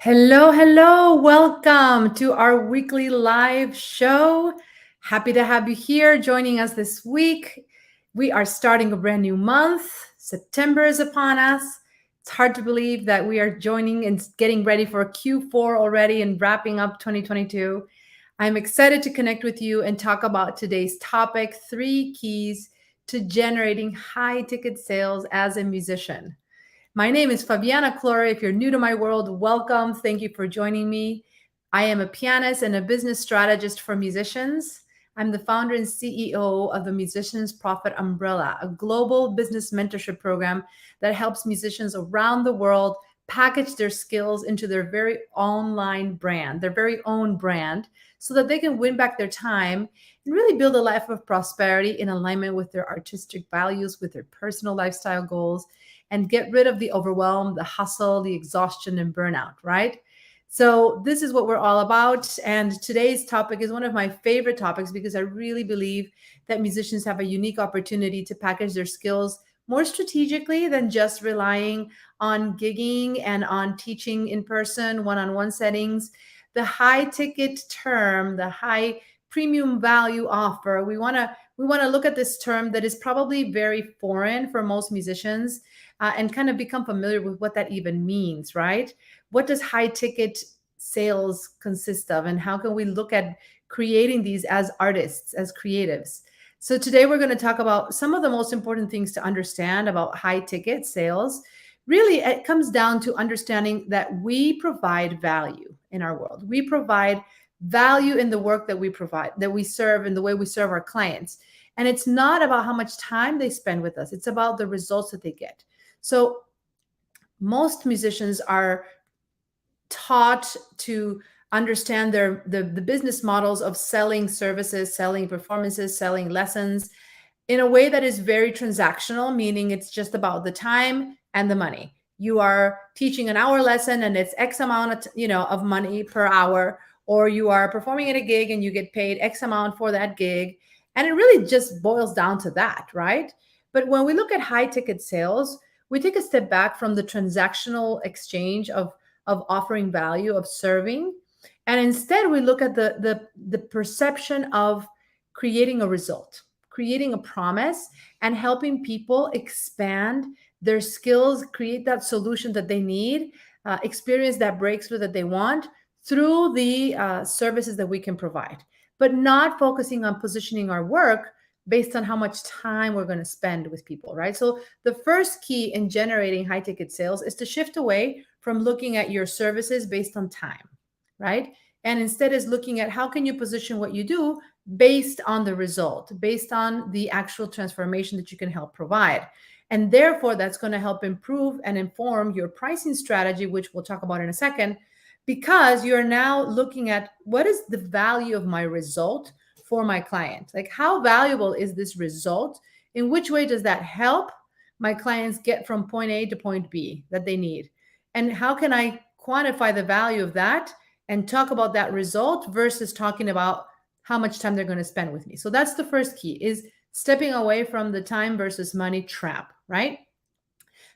Hello, hello. Welcome to our weekly live show. Happy to have you here joining us this week. We are starting a brand new month. September is upon us. It's hard to believe that we are joining and getting ready for Q4 already and wrapping up 2022. I'm excited to connect with you and talk about today's topic, 3 keys to generating high ticket sales as a musician. My name is Fabiana Claure. If you're new to my world, welcome. Thank you for joining me. I am a pianist and a business strategist for musicians. I'm the founder and CEO of the Musicians Profit Umbrella, a global business mentorship program that helps musicians around the world package their skills into their very online brand, their very own brand, so that they can win back their time and really build a life of prosperity in alignment with their artistic values, with their personal lifestyle goals, and get rid of the overwhelm, the hustle, the exhaustion, and burnout, right? So, this is what we're all about. And today's topic is one of my favorite topics because I really believe that musicians have a unique opportunity to package their skills more strategically than just relying on gigging and on teaching in person, one on one settings. The high ticket term, the high premium value offer, we want to look at this term that is probably very foreign for most musicians, and kind of become familiar with what that even means, right? What does high ticket sales consist of, and how can we look at creating these as artists, as creatives? So, today we're going to talk about some of the most important things to understand about high ticket sales. Really, it comes down to understanding that we provide value in our world. We provide value in the work that we provide, that we serve, and the way we serve our clients. And it's not about how much time they spend with us, it's about the results that they get. So most musicians are taught to understand the business models of selling services, selling performances, selling lessons in a way that is very transactional, meaning it's just about the time and the money. You are teaching an hour lesson and it's X amount of money per hour, or you are performing at a gig and you get paid X amount for that gig. And it really just boils down to that, right? But when we look at high ticket sales, we take a step back from the transactional exchange of offering value, of serving, and instead we look at the perception of creating a result, creating a promise, and helping people expand their skills, create that solution that they need, experience that breakthrough that they want through the services that we can provide, but not focusing on positioning our work based on how much time we're going to spend with people, right? So the first key in generating high ticket sales is to shift away from looking at your services based on time, right? And instead is looking at how can you position what you do based on the result, based on the actual transformation that you can help provide. And therefore, that's going to help improve and inform your pricing strategy, which we'll talk about in a second, because you're now looking at what is the value of my result for my client? Like, how valuable is this result? In which way does that help my clients get from point A to point B that they need? And how can I quantify the value of that and talk about that result versus talking about how much time they're going to spend with me? So that's the first key, is stepping away from the time versus money trap, right?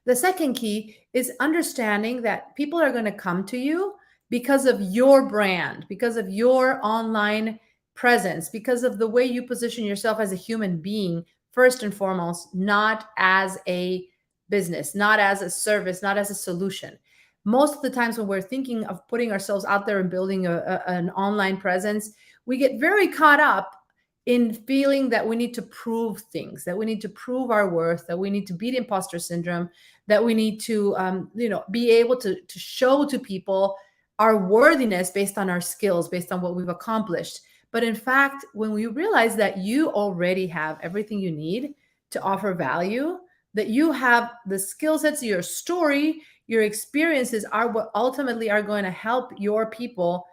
The second key is understanding that people are going to come to you because of your brand, because of your online presence, because of the way you position yourself as a human being, first and foremost, not as a business, not as a service, not as a solution. Most of the times when we're thinking of putting ourselves out there and building an online presence, we get very caught up in feeling that we need to prove things, that we need to prove our worth, that we need to beat imposter syndrome, that we need to be able to show to people our worthiness based on our skills, based on what we've accomplished. But in fact, when we realize that you already have everything you need to offer value, that you have the skill sets, your story, your experiences are what ultimately are going to help your people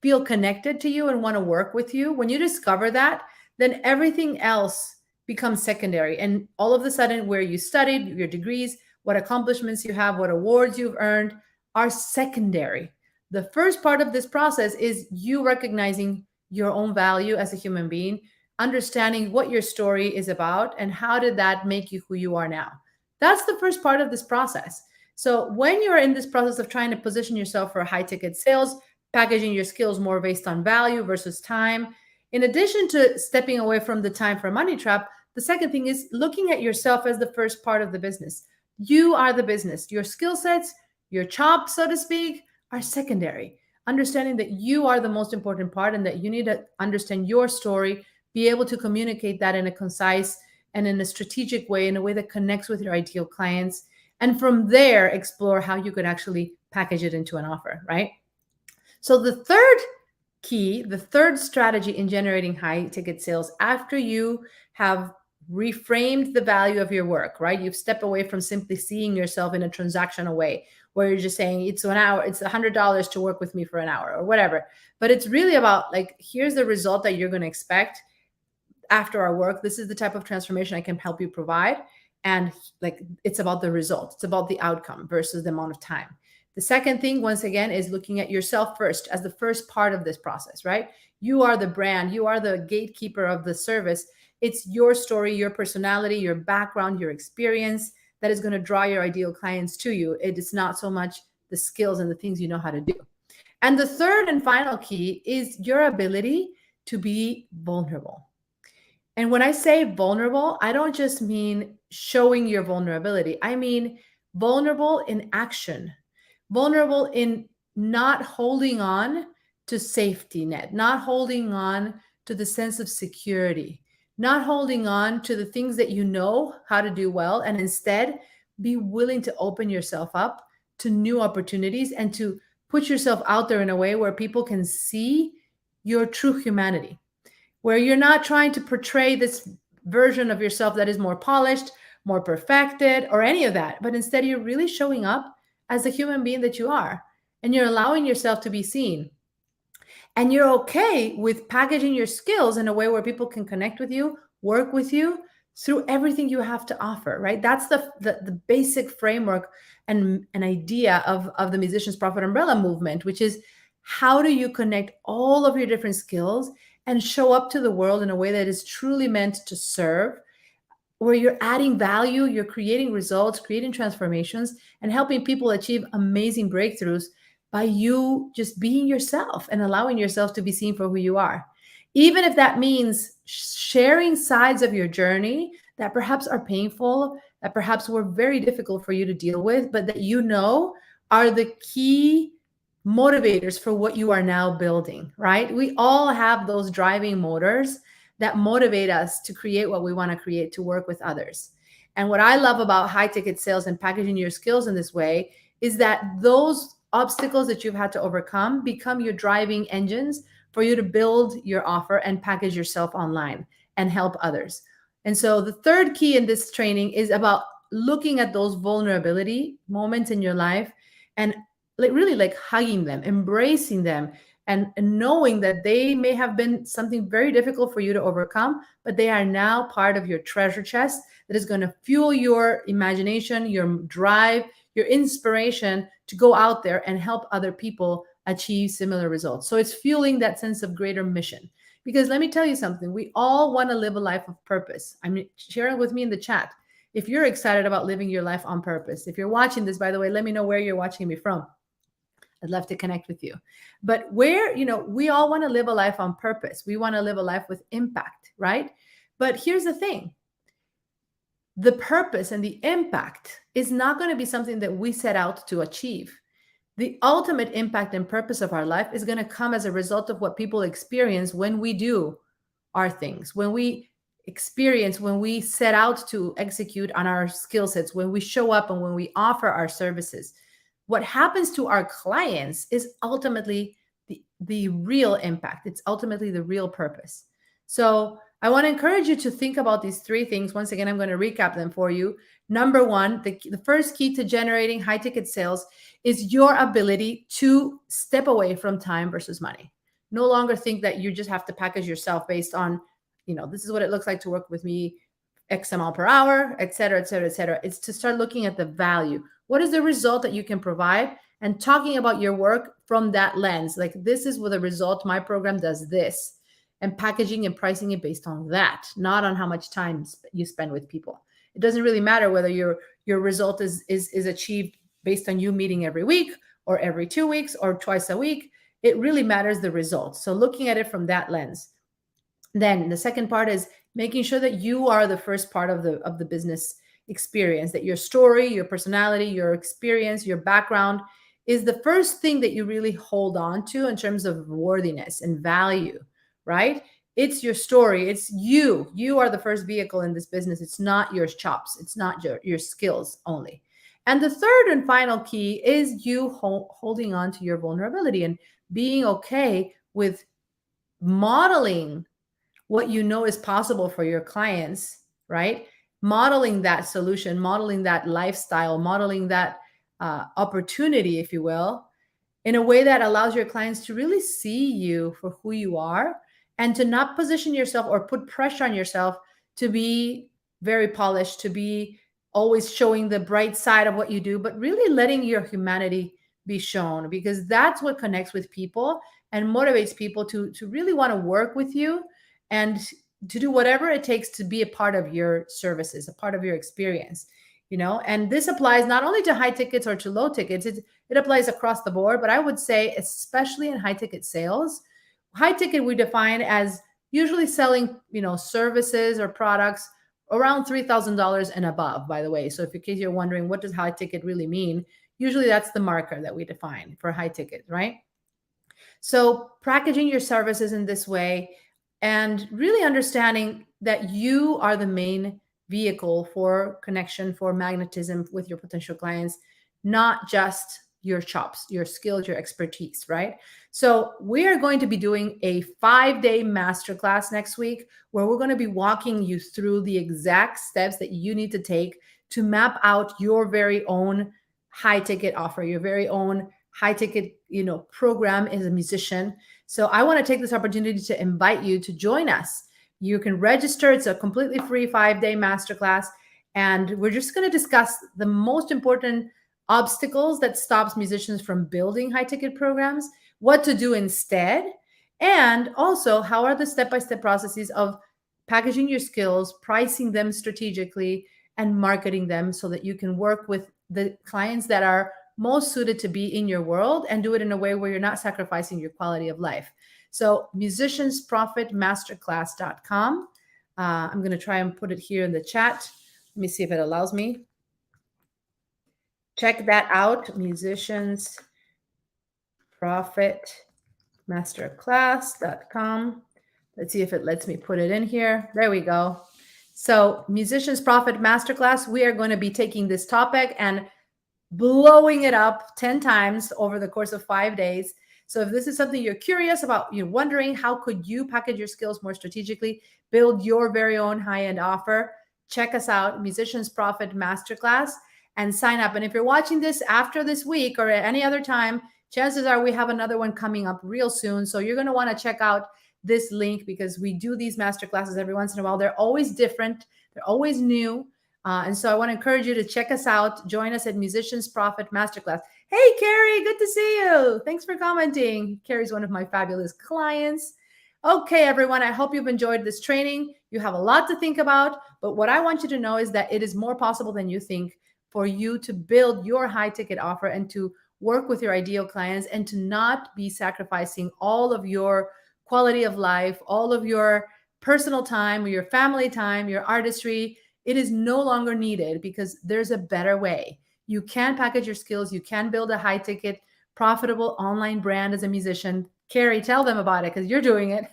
feel connected to you and want to work with you. When you discover that, then everything else becomes secondary. And all of a sudden, where you studied, your degrees, what accomplishments you have, what awards you've earned are secondary. The first part of this process is you recognizing your own value as a human being, understanding what your story is about and how did that make you who you are now. That's the first part of this process. So when you're in this process of trying to position yourself for high ticket sales, packaging your skills more based on value versus time, in addition to stepping away from the time for money trap, the second thing is looking at yourself as the first part of the business. You are the business. Your skill sets, your chops, so to speak, are secondary. Understanding that you are the most important part and that you need to understand your story, be able to communicate that in a concise and in a strategic way, in a way that connects with your ideal clients. And from there, explore how you could actually package it into an offer, right? So the third key, the third strategy in generating high ticket sales after you have reframed the value of your work, right? You've stepped away from simply seeing yourself in a transactional way where you're just saying it's an hour, it's $100 to work with me for an hour or whatever. But it's really about like, here's the result that you're going to expect after our work. This is the type of transformation I can help you provide. And like, it's about the result, it's about the outcome versus the amount of time. The second thing, once again, is looking at yourself first as the first part of this process, right? You are the brand, you are the gatekeeper of the service. It's your story, your personality, your background, your experience that is going to draw your ideal clients to you. It is not so much the skills and the things you know how to do. And the third and final key is your ability to be vulnerable. And when I say vulnerable, I don't just mean showing your vulnerability. I mean vulnerable in action, vulnerable in not holding on to safety net, not holding on to the sense of security, not holding on to the things that you know how to do well, and instead be willing to open yourself up to new opportunities and to put yourself out there in a way where people can see your true humanity, where you're not trying to portray this version of yourself that is more polished, more perfected, or any of that, but instead you're really showing up as the human being that you are, and you're allowing yourself to be seen. And you're okay with packaging your skills in a way where people can connect with you, work with you through everything you have to offer, right? That's the basic framework and an idea of the Musicians Profit Umbrella movement, which is how do you connect all of your different skills and show up to the world in a way that is truly meant to serve, where you're adding value, you're creating results, creating transformations, and helping people achieve amazing breakthroughs by you just being yourself and allowing yourself to be seen for who you are. Even if that means sharing sides of your journey that perhaps are painful, that perhaps were very difficult for you to deal with, but that you know are the key motivators for what you are now building, right? We all have those driving motors that motivate us to create what we want to create, to work with others. And what I love about high ticket sales and packaging your skills in this way is that those obstacles that you've had to overcome become your driving engines for you to build your offer and package yourself online and help others. And so the third key in this training is about looking at those vulnerability moments in your life and like really like hugging them, embracing them, and knowing that they may have been something very difficult for you to overcome, but they are now part of your treasure chest that is going to fuel your imagination, your drive, your inspiration to go out there and help other people achieve similar results. So it's fueling that sense of greater mission. Because let me tell you something, we all want to live a life of purpose. I mean, share it with me in the chat if you're excited about living your life on purpose. If you're watching this, by the way, let me know where you're watching me from. I'd love to connect with you. But where, we all want to live a life on purpose. We want to live a life with impact, right? But here's the thing. The purpose and the impact is not going to be something that we set out to achieve. The ultimate impact and purpose of our life is going to come as a result of what people experience when we do our things, when we experience, when we set out to execute on our skill sets, when we show up and when we offer our services. What happens to our clients is ultimately the real impact. It's ultimately the real purpose. So I want to encourage you to think about these three things. Once again, I'm going to recap them for you. Number one, the first key to generating high ticket sales is your ability to step away from time versus money. No longer think that you just have to package yourself based on, this is what it looks like to work with me, X amount per hour, et cetera, et cetera, et cetera. It's to start looking at the value. What is the result that you can provide? And talking about your work from that lens. Like, this is what the result, my program does this. And packaging and pricing it based on that, not on how much time you spend with people. It doesn't really matter whether your result is achieved based on you meeting every week or every 2 weeks or twice a week. It really matters the results. So looking at it from that lens. Then the second part is making sure that you are the first part of the business experience, that your story, your personality, your experience, your background is the first thing that you really hold on to in terms of worthiness and value, right? It's your story. It's you. You are the first vehicle in this business. It's not your chops. It's not your skills only. And the third and final key is you holding on to your vulnerability and being okay with modeling what you know is possible for your clients, right? Modeling that solution, modeling that lifestyle, modeling that opportunity, if you will, in a way that allows your clients to really see you for who you are and to not position yourself or put pressure on yourself to be very polished, to be always showing the bright side of what you do, but really letting your humanity be shown, because that's what connects with people and motivates people to really want to work with you and to do whatever it takes to be a part of your services, a part of your experience. And this applies not only to high tickets or to low tickets, it applies across the board, but I would say especially in high ticket sales. High ticket we define as usually selling, services or products around $3,000 and above, by the way. So if in case you're wondering what does high ticket really mean, usually that's the marker that we define for high ticket, right? So packaging your services in this way and really understanding that you are the main vehicle for connection, for magnetism with your potential clients, not just your chops, your skills, your expertise, right? So we are going to be doing a 5-day masterclass next week where we're going to be walking you through the exact steps that you need to take to map out your very own high ticket offer, your very own high ticket, program as a musician. So I want to take this opportunity to invite you to join us. You can register. It's a completely free 5-day masterclass. And we're just going to discuss the most important obstacles that stops musicians from building high ticket programs, what to do instead, and also how are the step-by-step processes of packaging your skills, pricing them strategically, and marketing them so that you can work with the clients that are most suited to be in your world and do it in a way where you're not sacrificing your quality of life. So musiciansprofitmasterclass.com. I'm going to try and put it here in the chat. Let me see if it allows me. Check that out, musiciansprofitmasterclass.com. Let's see if it lets me put it in here. There we go. So Musicians Profit Masterclass, we are going to be taking this topic and blowing it up 10 times over the course of 5 days. So if this is something you're curious about, you're wondering how could you package your skills more strategically, build your very own high-end offer, check us out, Musicians Profit Masterclass, and sign up. And if you're watching this after this week or at any other time, chances are we have another one coming up real soon. So you're going to want to check out this link because we do these masterclasses every once in a while. They're always different. They're always new. And so I want to encourage you to check us out. Join us at Musicians Profit Masterclass. Hey, Carrie, good to see you. Thanks for commenting. Carrie's one of my fabulous clients. Okay, everyone, I hope you've enjoyed this training. You have a lot to think about, but what I want you to know is that it is more possible than you think for you to build your high ticket offer and to work with your ideal clients and to not be sacrificing all of your quality of life, all of your personal time, your family time, your artistry. It is no longer needed because there's a better way. You can package your skills. You can build a high ticket, profitable online brand as a musician. Carrie, tell them about it because you're doing it.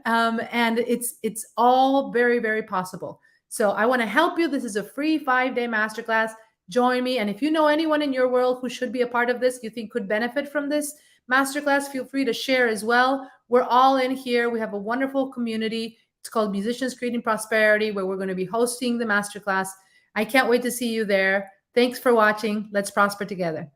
And it's all very, very possible. So I want to help you. This is a free 5-day masterclass. Join me. And if you know anyone in your world who should be a part of this, you think could benefit from this masterclass, feel free to share as well. We're all in here. We have a wonderful community. It's called Musicians Creating Prosperity, where we're going to be hosting the masterclass. I can't wait to see you there. Thanks for watching. Let's prosper together.